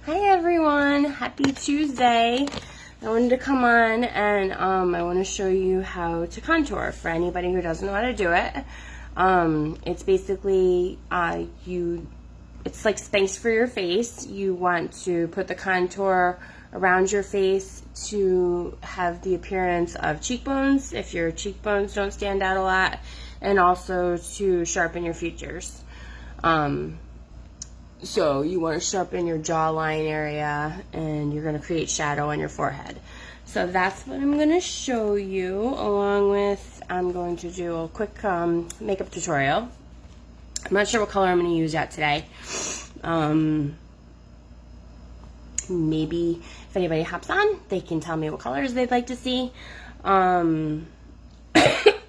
Hi everyone, happy Tuesday. I wanted to come on and I want to show you how to contour for anybody who doesn't know how to do it. It's basically it's like space for your face. You want to put the contour around your face to have the appearance of cheekbones if your cheekbones don't stand out a lot, and also to sharpen your features. So you want to sharpen your jawline area, and you're going to create shadow on your forehead. So that's what I'm going to show you, along with I'm going to do a quick makeup tutorial. I'm not sure what color I'm going to use yet today. Maybe if anybody hops on, they can tell me what colors they'd like to see. I've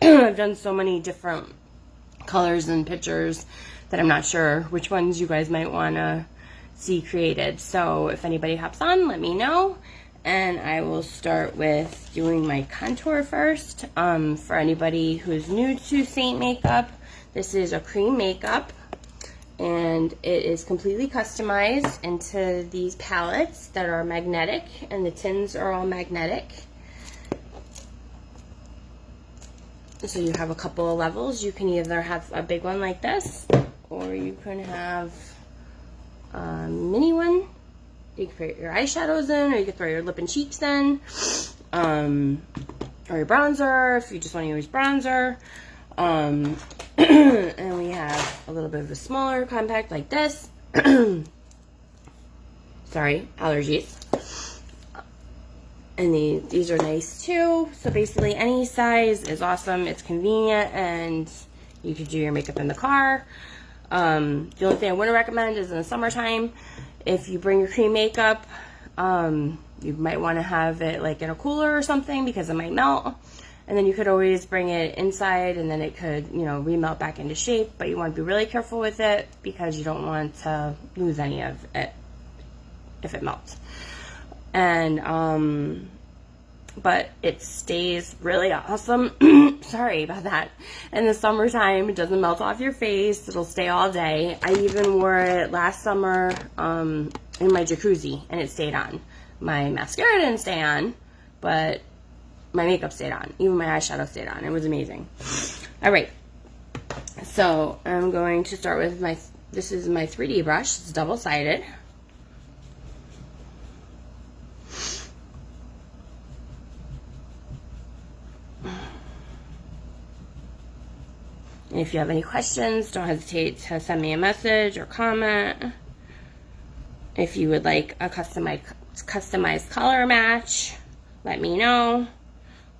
done so many different colors and pictures that I'm not sure which ones you guys might want to see created. So if anybody hops on, let me know, and I will start with doing my contour first. For anybody who's new to Saint Makeup, this is a cream makeup, and it is completely customized into these palettes that are magnetic, and the tins are all magnetic. So you have a couple of levels. You can either have a big one like this, or you can have a mini one. You can put your eyeshadows in, or you can throw your lip and cheeks in, or your bronzer if you just want to use bronzer. And we have a little bit of a smaller compact like this. Sorry, allergies. And these are nice too. So basically any size is awesome. It's convenient, and you could do your makeup in the car. The only thing I wouldn't recommend is in the summertime, if you bring your cream makeup, you might want to have it like in a cooler or something, because it might melt. And then you could always bring it inside, and then it could, you know, remelt back into shape. But you want to be really careful with it, because you don't want to lose any of it if it melts. And but it stays really awesome. Sorry about that. In the summertime, it doesn't melt off your face. It'll stay all day. I even wore it last summer in my jacuzzi, and it stayed on. My mascara didn't stay on, but my makeup stayed on. Even my eyeshadow stayed on. It was amazing. All right. So I'm going to start with this is my 3D brush. It's double-sided. And if you have any questions, don't hesitate to send me a message or comment. If you would like a customized color match, let me know.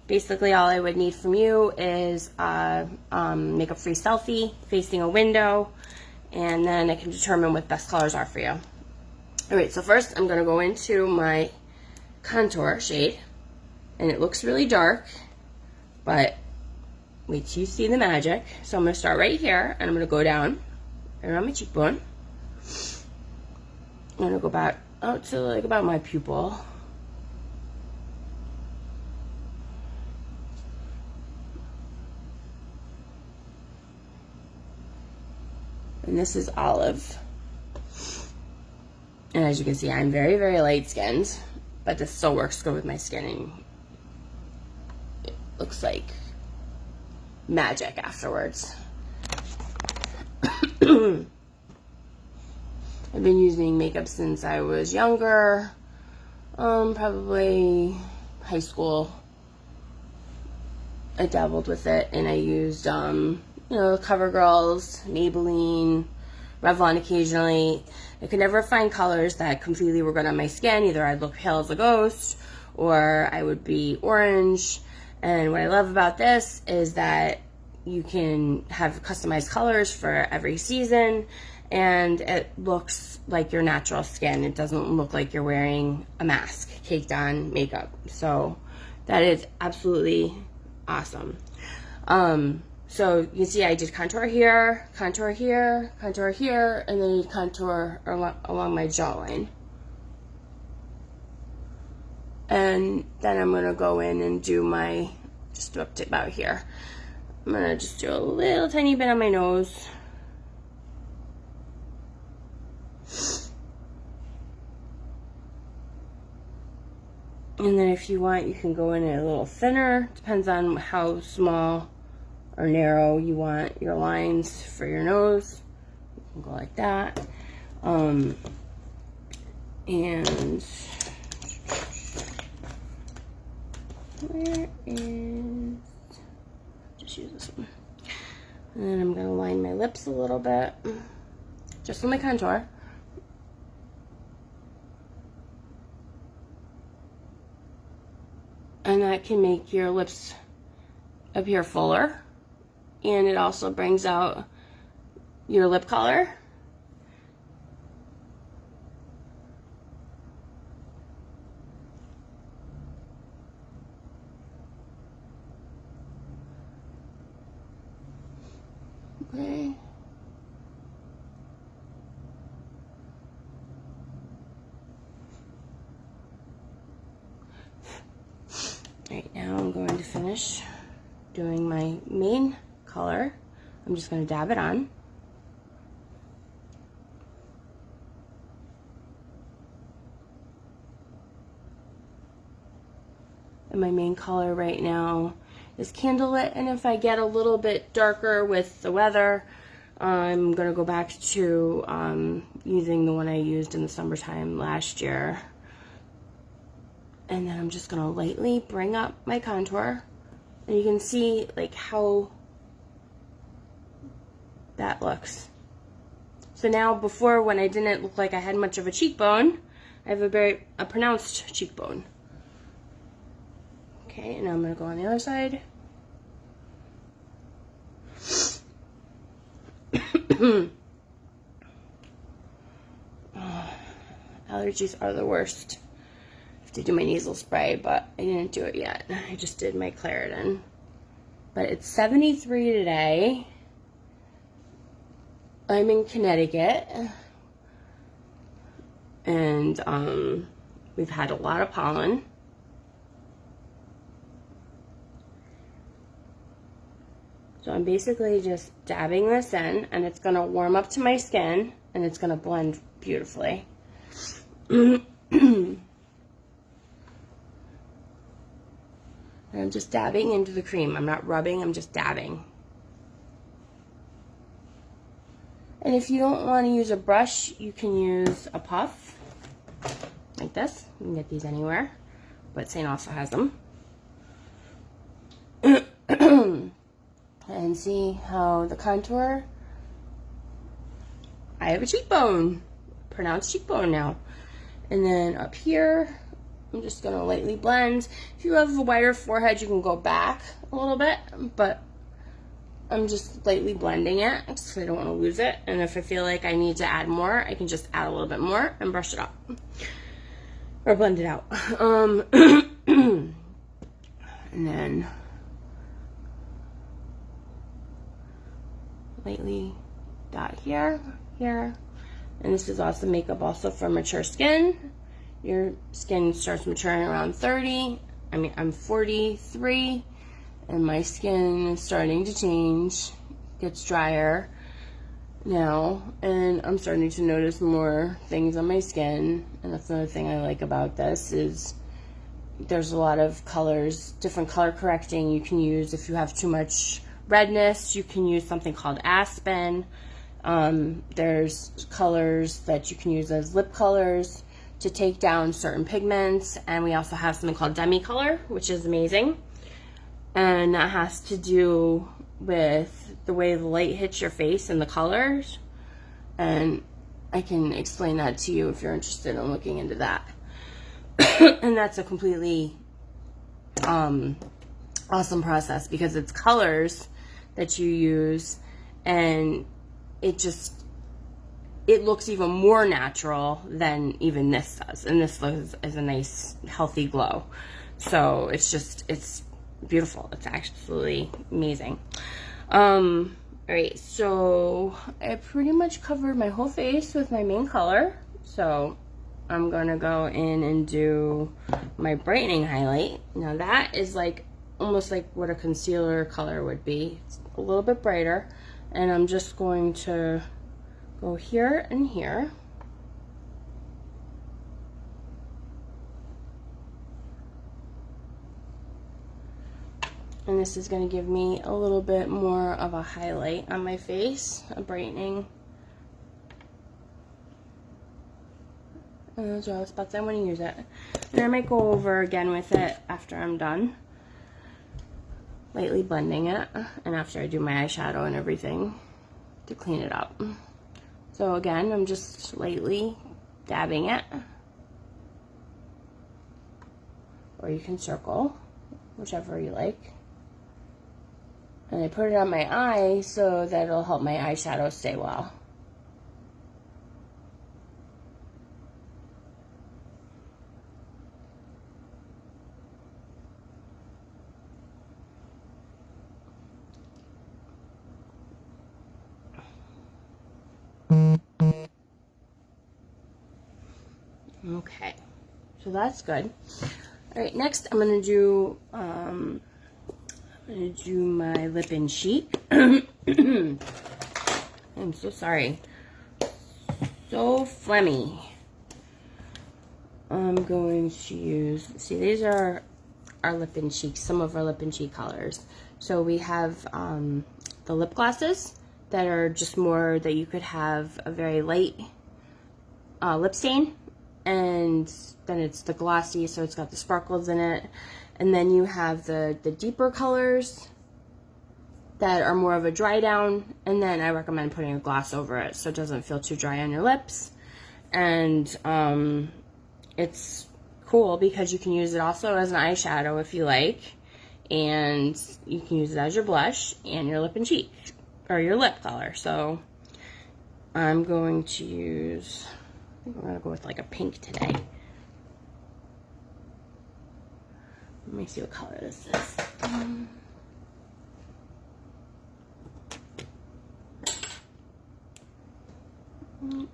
Basically, all I would need from you is a makeup-free selfie facing a window, and then I can determine what best colors are for you. All right, so first I'm going to go into my contour shade, and it looks really dark, but wait till you see the magic. So I'm going to start right here, and I'm going to go down around my cheekbone. I'm going to go back out to like about my pupil. And this is olive. And as you can see, I'm very, very light skinned, but this still works good with my skin, and it looks like magic afterwards. I've been using makeup since I was younger, probably high school. I dabbled with it, and I used, you know, CoverGirls, Maybelline, Revlon occasionally. I could never find colors that completely were good on my skin. Either I'd look pale as a ghost, or I would be orange. And what I love about this is that you can have customized colors for every season, and it looks like your natural skin. It doesn't look like you're wearing a mask, caked on makeup. So that is absolutely awesome. So you can see I did contour here, contour here, contour here, and then contour along my jawline. And then I'm going to go in and do my, just up to about here. I'm going to just do a little tiny bit on my nose. And then if you want, you can go in a little thinner. Depends on how small or narrow you want your lines for your nose. You can go like that. And where is, just use this one. And then I'm gonna line my lips a little bit, just with my contour. And that can make your lips appear fuller. And it also brings out your lip color. Okay. Right now I'm going to finish doing my main color. I'm just going to dab it on. And my main color right now is Candlelit, and if I get a little bit darker with the weather, I'm going to go back to using the one I used in the summertime last year. And then I'm just going to lightly bring up my contour. And you can see like how that looks. So now, before, when I didn't look like I had much of a cheekbone, I have a pronounced cheekbone. Okay, and now I'm going to go on the other side. Oh, allergies are the worst. I have to do my nasal spray, but I didn't do it yet. I just did my Claritin. But it's 73 today. I'm in Connecticut. And we've had a lot of pollen. So I'm basically just dabbing this in, and it's going to warm up to my skin, and it's going to blend beautifully. And I'm just dabbing into the cream. I'm not rubbing, I'm just dabbing. And if you don't want to use a brush, you can use a puff, like this. You can get these anywhere, but St. also has them. And see how the contour, I have a cheekbone, pronounced cheekbone now. And then up here, I'm just gonna lightly blend. If you have a wider forehead, you can go back a little bit, but I'm just lightly blending it because I don't want to lose it. And if I feel like I need to add more, I can just add a little bit more and brush it up or blend it out. And then lightly dot here, here. And this is also makeup also for mature skin. Your skin starts maturing around 30. I mean, I'm 43, and my skin is starting to change, gets drier now, and I'm starting to notice more things on my skin. And that's another thing I like about this is there's a lot of colors, different color correcting you can use. If you have too much redness, you can use something called Aspen. There's colors that you can use as lip colors to take down certain pigments, and we also have something called Demi Color, which is amazing, and that has to do with the way the light hits your face and the colors, and I can explain that to you if you're interested in looking into that. And that's a completely awesome process because it's colors that you use, and it looks even more natural than even this does. And this looks as a nice, healthy glow. So it's beautiful. It's absolutely amazing. All right, so I pretty much covered my whole face with my main color. So I'm gonna go in and do my brightening highlight. Now that is like almost like what a concealer color would be. It's a little bit brighter, and I'm just going to go here and here. And this is going to give me a little bit more of a highlight on my face, a brightening. And those are all the spots I want to use it. And I might go over again with it after I'm done. Lightly blending it. And after I do my eyeshadow and everything to clean it up. So again, I'm just lightly dabbing it. Or you can circle, whichever you like. And I put it on my eye so that it'll help my eyeshadow stay well. Okay, so that's good. All right, next I'm gonna do my lip and cheek. I'm so sorry. So phlegmy. I'm going to use, see, these are our lip and cheek, some of our lip and cheek colors. So we have the lip glosses that are just more that you could have a very light lip stain, and then it's the glossy, so it's got the sparkles in it. And then you have the deeper colors that are more of a dry down, and then I recommend putting a gloss over it so it doesn't feel too dry on your lips. And it's cool because you can use it also as an eyeshadow if you like, and you can use it as your blush and your lip and cheek, or your lip color. So I'm going to use, I think I'm going to go with like a pink today. Let me see what color this is. I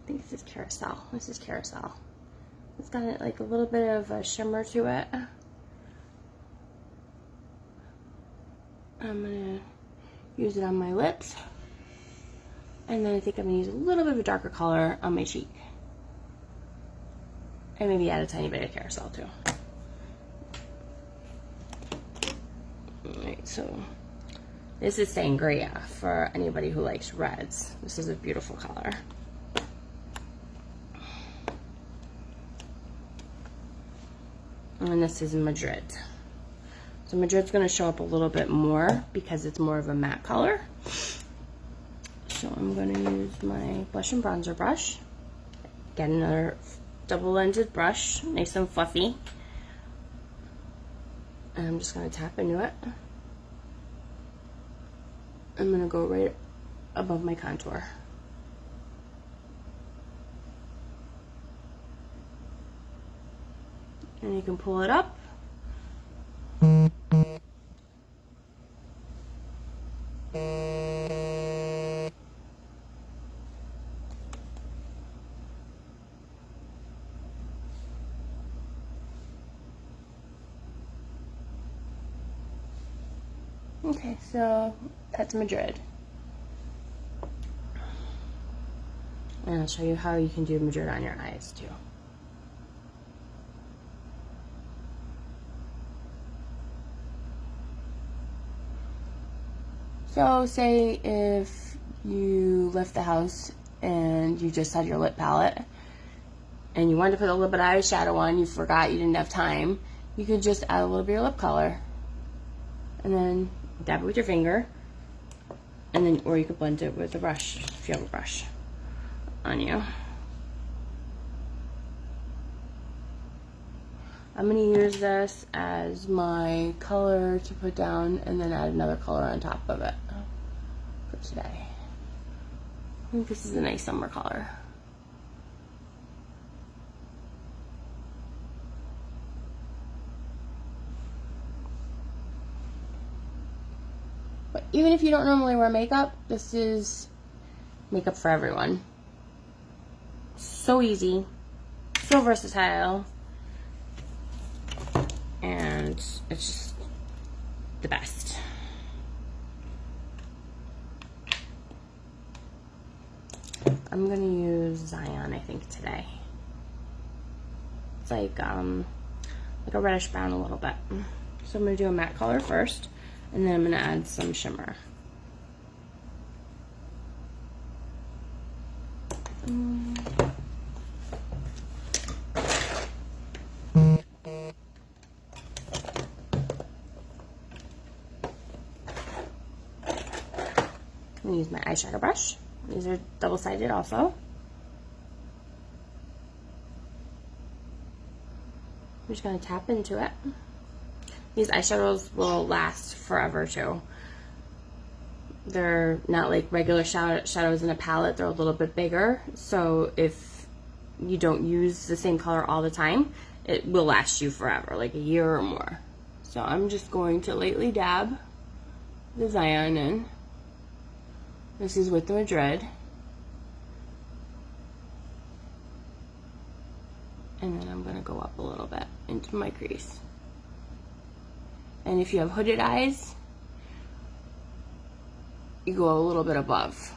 think this is Carousel. This is Carousel. It's got like a little bit of a shimmer to it. I'm gonna use it on my lips, and then I think I'm gonna use a little bit of a darker color on my cheek, and maybe add a tiny bit of Carousel too. Alright, so this is Sangria for anybody who likes reds. This is a beautiful color. And this is Madrid. So Madrid's going to show up a little bit more because it's more of a matte color. So I'm going to use my blush and bronzer brush. Get another double-ended brush, nice and fluffy. And I'm just going to tap into it. I'm going to go right above my contour. And you can pull it up. Okay, so that's Madrid. And I'll show you how you can do Madrid on your eyes too. So say if you left the house and you just had your lip palette and you wanted to put a little bit of eyeshadow on, you forgot, you didn't have time, you could just add a little bit of lip color and then dab it with your finger, and then, or you could blend it with a brush if you have a brush on you. I'm going to use this as my color to put down and then add another color on top of it for today. I think this is a nice summer color. But even if you don't normally wear makeup, this is makeup for everyone. So easy, so versatile. And it's just the best. I'm gonna use Zion, I think, today. It's like a reddish brown a little bit. So I'm gonna do a matte color first. And then I'm going to add some shimmer. I'm going to use my eyeshadow brush. These are double-sided also. I'm just going to tap into it. These eyeshadows will last forever too. They're not like regular shadows in a palette. They're a little bit bigger. So if you don't use the same color all the time, it will last you forever, like a year or more. So I'm just going to lightly dab the Zion in. This is with the Madrid. And then I'm going to go up a little bit into my crease. And if you have hooded eyes, you go a little bit above.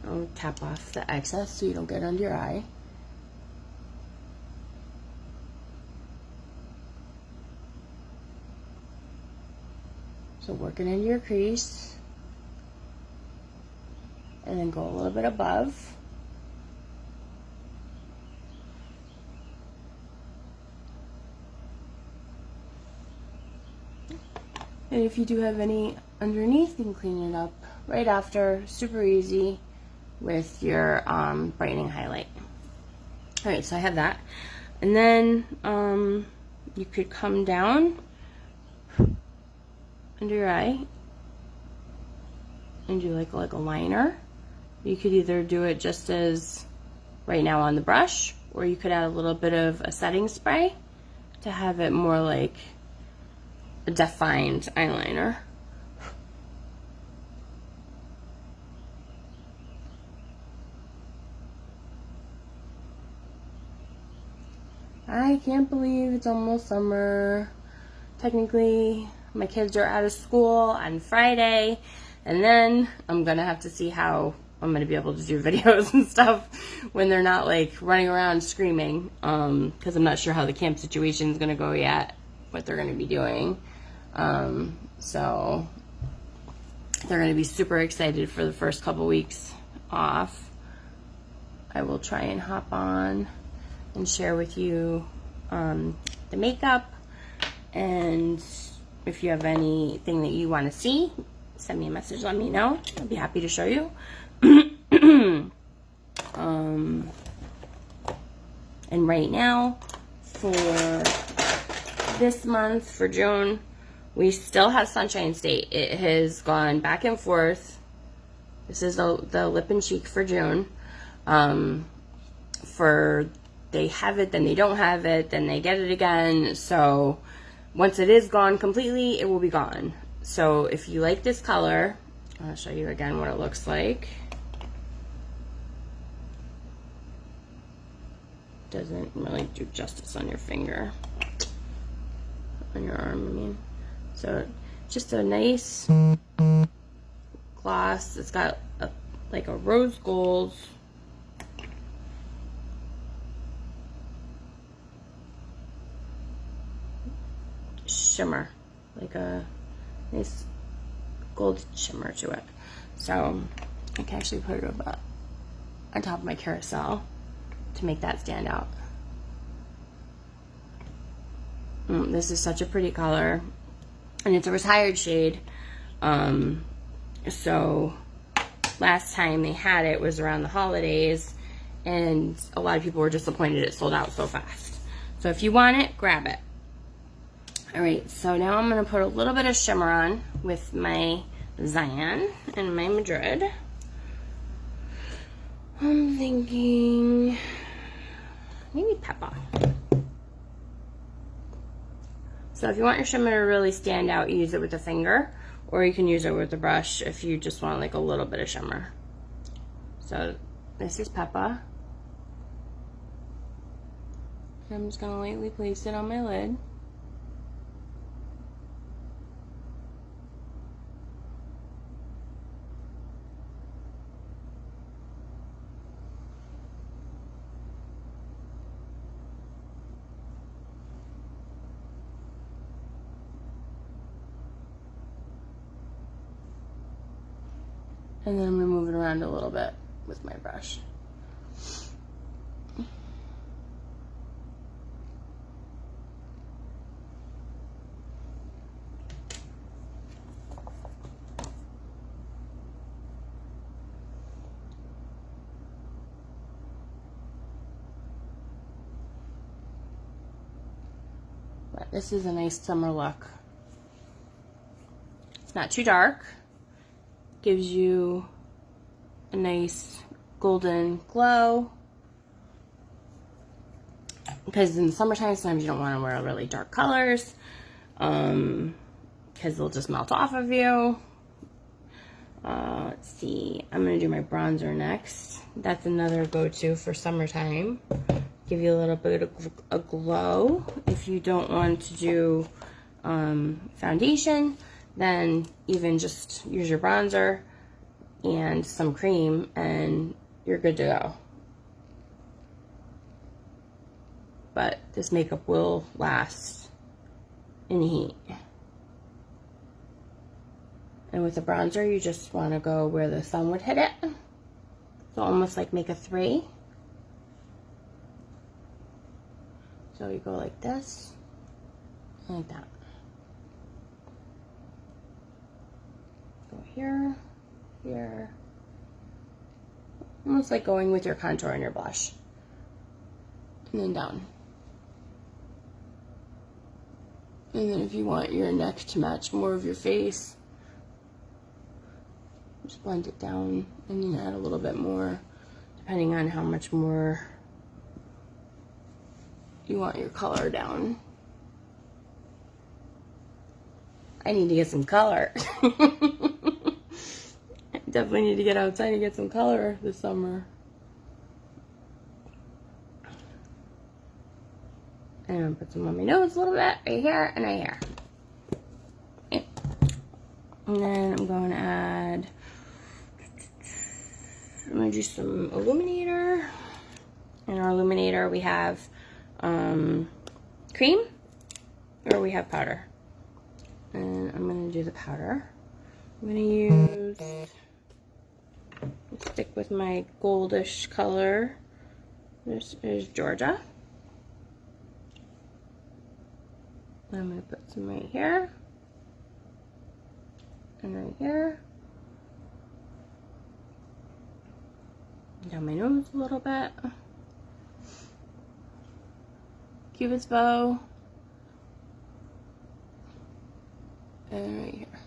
I'll tap off the excess so you don't get under your eye. So work it into your crease. And then go a little bit above. And if you do have any underneath, you can clean it up right after. Super easy with your brightening highlight. Alright, so I have that. And then you could come down under your eye and do like a liner. You could either do it just as right now on the brush, or you could add a little bit of a setting spray to have it more like a defined eyeliner. I can't believe it's almost summer. Technically, my kids are out of school on Friday, and then I'm gonna have to see how I'm gonna be able to do videos and stuff when they're not like running around screaming, because I'm not sure how the camp situation is gonna go yet, what they're gonna be doing. So they're gonna be super excited for the first couple weeks off. I will try and hop on and share with you the makeup, and if you have anything that you want to see, send me a message, let me know. I'll be happy to show you. And right now, for this month, for June, we still have Sunshine State. It has gone back and forth. This is the lip and cheek for June. They have it, then they don't have it, then they get it again. So once it is gone completely, it will be gone. So if you like this color, I'll show you again what it looks like. Doesn't really do justice on your finger, on your arm, I mean. So just a nice gloss. It's got like a rose gold shimmer, like a nice gold shimmer to it. So I can actually put it about on top of my carousel to make that stand out. This is such a pretty color, and it's a retired shade. So last time they had it was around the holidays, and a lot of people were disappointed it sold out so fast. So if you want it, grab it. Alright, so now I'm going to put a little bit of shimmer on with my Zion and my Madrid. I'm thinking maybe pepper. So if you want your shimmer to really stand out, you use it with a finger, or you can use it with a brush if you just want like a little bit of shimmer. So this is pepper. I'm just going to lightly place it on my lid. And then I'm going to move it around a little bit with my brush. But this is a nice summer look. It's not too dark. Gives you a nice golden glow. Because in the summertime, sometimes you don't want to wear really dark colors. Because they'll just melt off of you. Let's see. I'm going to do my bronzer next. That's another go-to for summertime. Give you a little bit of a glow. If you don't want to do foundation, then even just use your bronzer and some cream and you're good to go. But this makeup will last in heat. And with the bronzer, you just want to go where the sun would hit it. So almost like make a 3. So you go like this, like that. Go here, here. Almost like going with your contour and your blush. And then down. And then if you want your neck to match more of your face, just blend it down and then add a little bit more, depending on how much more you want your color down. I need to get some color. I definitely need to get outside and get some color this summer. And I'm gonna put some on my nose a little bit, right here and right here. Okay. And then I'm going to add, I'm gonna do some illuminator. In our illuminator we have cream or we have powder. And I'm gonna do the powder. I'm gonna stick with my goldish color. This is Georgia. I'm gonna put some right here and right here. Down my nose a little bit. Cupid's bow. And right here.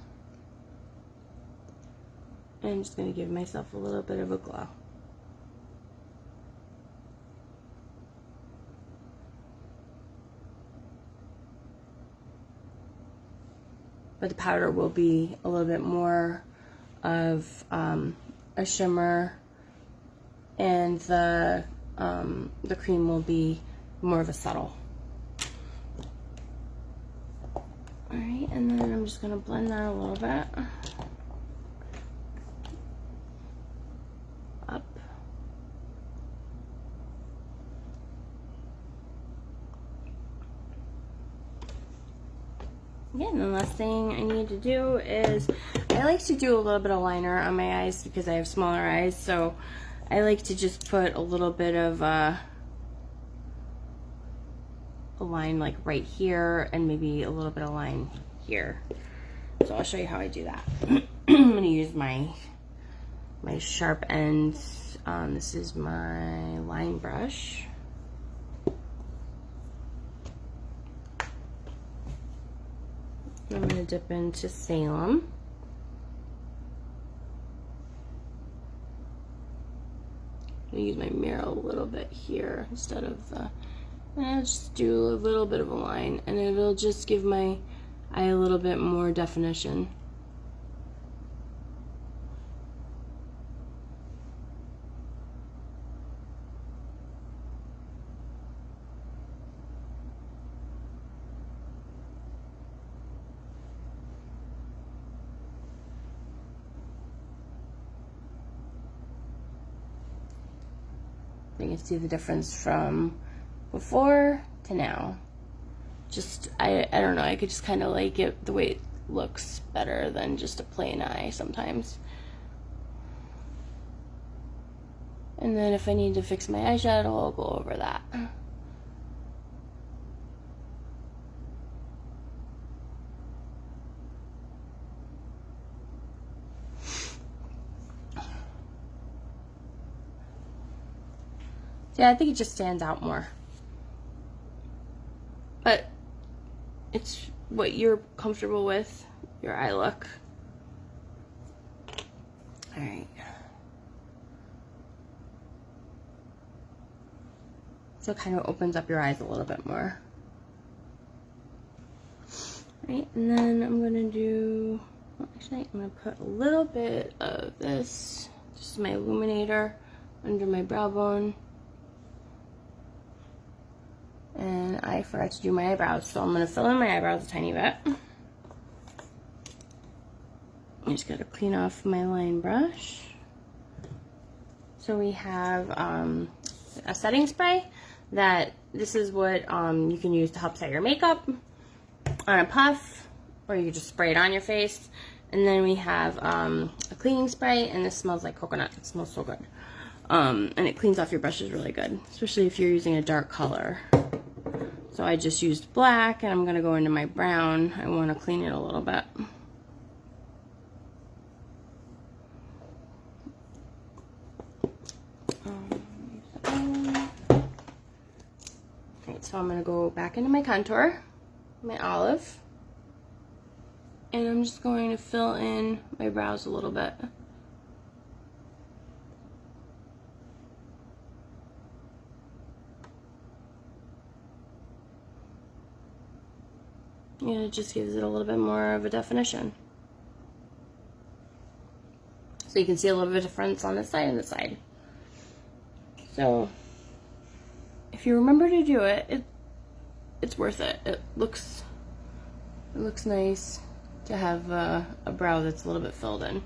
And I'm just going to give myself a little bit of a glow. But the powder will be a little bit more of a shimmer, and the cream will be more of a subtle. Alright, and then I'm just going to blend that a little bit. Up. Yeah, and the last thing I need to do is, I like to do a little bit of liner on my eyes because I have smaller eyes, so I like to just put a little bit of a line like right here and maybe a little bit of line here. So I'll show you how I do that. I'm going to use my sharp end. This is my line brush. I'm going to dip into Salem. I'm going to use my mirror a little bit here instead of the, and I'll just do a little bit of a line, and it'll just give my eye a little bit more definition. You can see the difference from before to now. Just, I don't know, I could just kind of like it the way it looks better than just a plain eye sometimes. And then if I need to fix my eyeshadow, I'll go over that. Yeah, I think it just stands out more. But it's what you're comfortable with, your eye look. All right. So it kind of opens up your eyes a little bit more. Right, and then I'm gonna do, well, actually I'm gonna put a little bit of this, just my illuminator, under my brow bone. And I forgot to do my eyebrows, so I'm gonna fill in my eyebrows a tiny bit. I just gotta clean off my line brush. So we have a setting spray that this is what you can use to help set your makeup on a puff, or you can just spray it on your face. And then we have a cleaning spray, and this smells like coconut. It smells so good. And it cleans off your brushes really good, especially if you're using a dark color. So I just used black, and I'm gonna go into my brown. I wanna clean it a little bit. Okay, so I'm gonna go back into my contour, my olive, and I'm just going to fill in my brows a little bit. And it just gives it a little bit more of a definition. So you can see a little bit of difference on this side and this side. So if you remember to do it, it's worth it. It looks nice to have a brow that's a little bit filled in.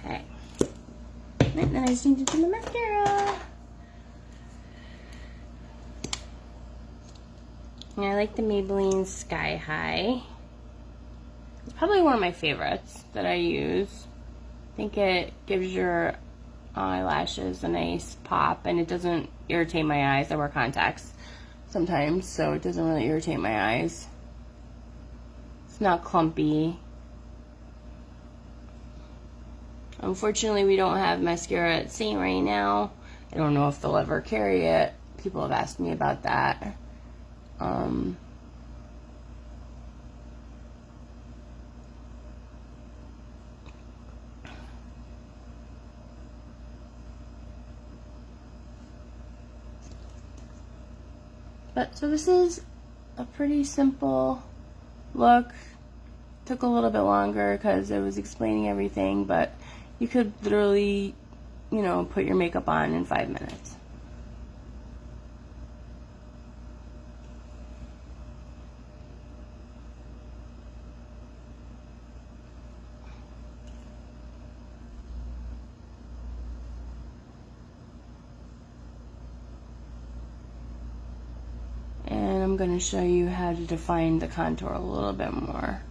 Okay. And then I just need to do my mascara. And I like the Maybelline Sky High. It's probably one of my favorites that I use. I think it gives your eyelashes a nice pop, and it doesn't irritate my eyes. I wear contacts sometimes, so it doesn't really irritate my eyes. It's not clumpy. Unfortunately, we don't have mascara at Saint right now. I don't know if they'll ever carry it. People have asked me about that. But so this is a pretty simple look. Took a little bit longer because I was explaining everything, but you could literally, you know, put your makeup on in 5 minutes. And I'm going to show you how to define the contour a little bit more.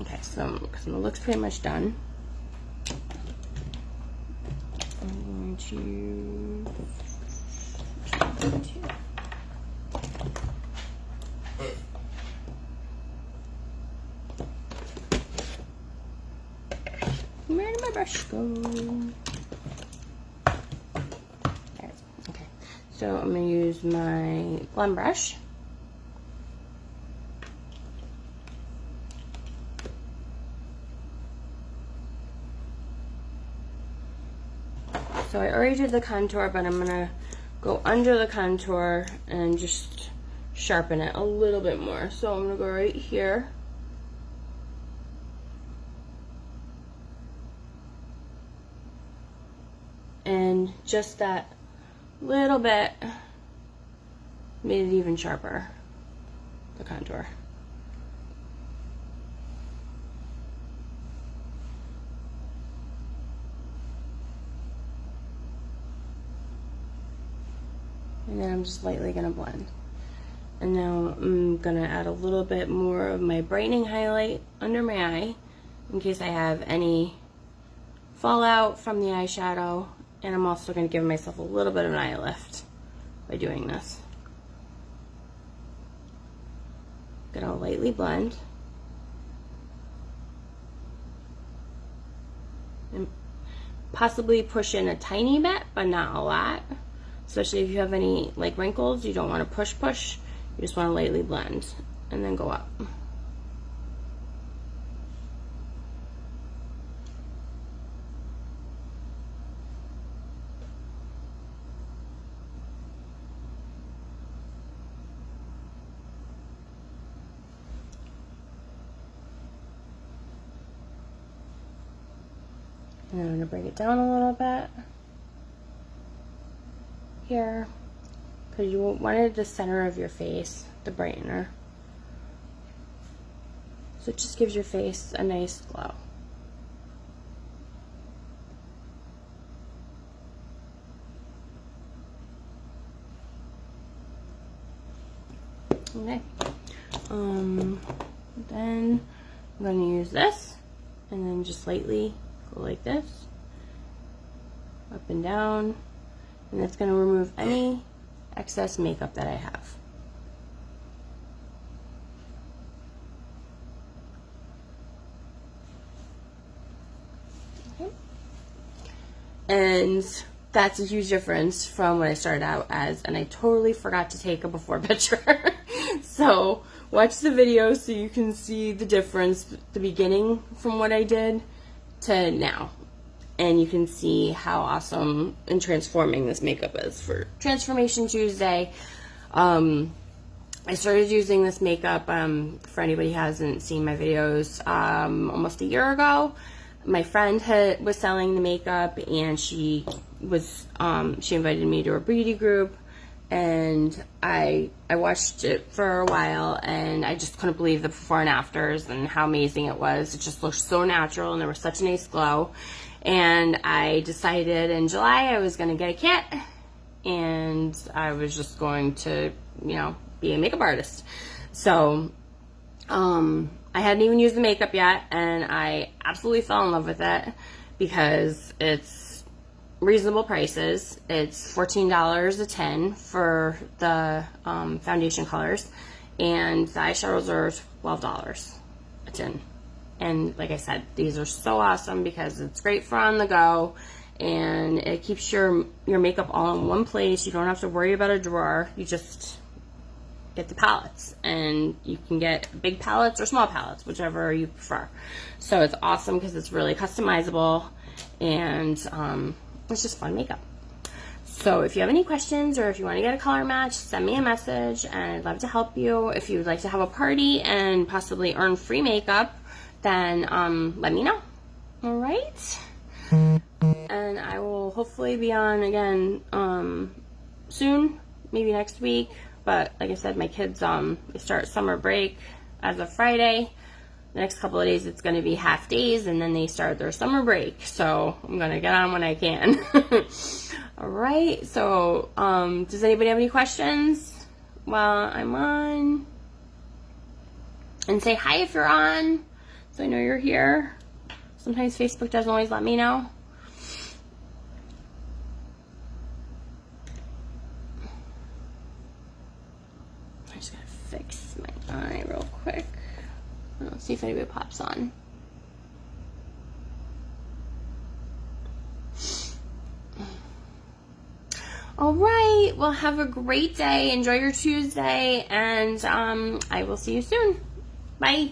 Okay, so because my look's pretty much done, I'm going to where did my brush go? Okay, so I'm going to use my blend brush. So I already did the contour, but I'm gonna go under the contour and just sharpen it a little bit more. So I'm gonna go right here. And just that little bit made it even sharper, the contour. And then I'm just lightly gonna blend. And now I'm gonna add a little bit more of my brightening highlight under my eye in case I have any fallout from the eyeshadow. And I'm also gonna give myself a little bit of an eye lift by doing this. Gonna lightly blend. And possibly push in a tiny bit, but not a lot. Especially if you have any like wrinkles, you don't want to push. You just want to lightly blend and then go up. And I'm going to bring it down a little bit here, because you wanted the center of your face, the brightener. So it just gives your face a nice glow. Okay. Then I'm going to use this and then just lightly go like this, up and down, and it's going to remove any excess makeup that I have. Okay. And that's a huge difference from what I started out as, and I totally forgot to take a before picture. So watch the video so you can see the difference, the beginning from what I did to now. And you can see how awesome and transforming this makeup is for Transformation Tuesday. I started using this makeup, for anybody who hasn't seen my videos, almost a year ago. My friend was selling the makeup, and she invited me to her beauty group, and I watched it for a while, and I just couldn't believe the before and afters and how amazing it was. It just looked so natural, and there was such a nice glow. And I decided in July I was going to get a kit, and I was just going to, be a makeup artist. So I hadn't even used the makeup yet, and I absolutely fell in love with it because it's reasonable prices. It's $14 a tin for the foundation colors, and the eyeshadows are $12 a tin. And like I said, these are so awesome because it's great for on the go, and it keeps your makeup all in one place. You don't have to worry about a drawer. You just get the palettes, and you can get big palettes or small palettes, whichever you prefer. So it's awesome because it's really customizable, and it's just fun makeup. So if you have any questions, or if you want to get a color match, send me a message, and I'd love to help you. If you would like to have a party and possibly earn free makeup, then let me know. All right, and I will hopefully be on again soon, maybe next week. But like I said, my kids they start summer break as of Friday. The next couple of days it's going to be half days, and then they start their summer break. So I'm going to get on when I can. All right. So does anybody have any questions while I'm on? And say hi if you're on, so I know you're here. Sometimes Facebook doesn't always let me know. I'm just gonna fix my eye real quick. Let's see if anybody pops on. All right, well, have a great day. Enjoy your Tuesday, and I will see you soon. Bye.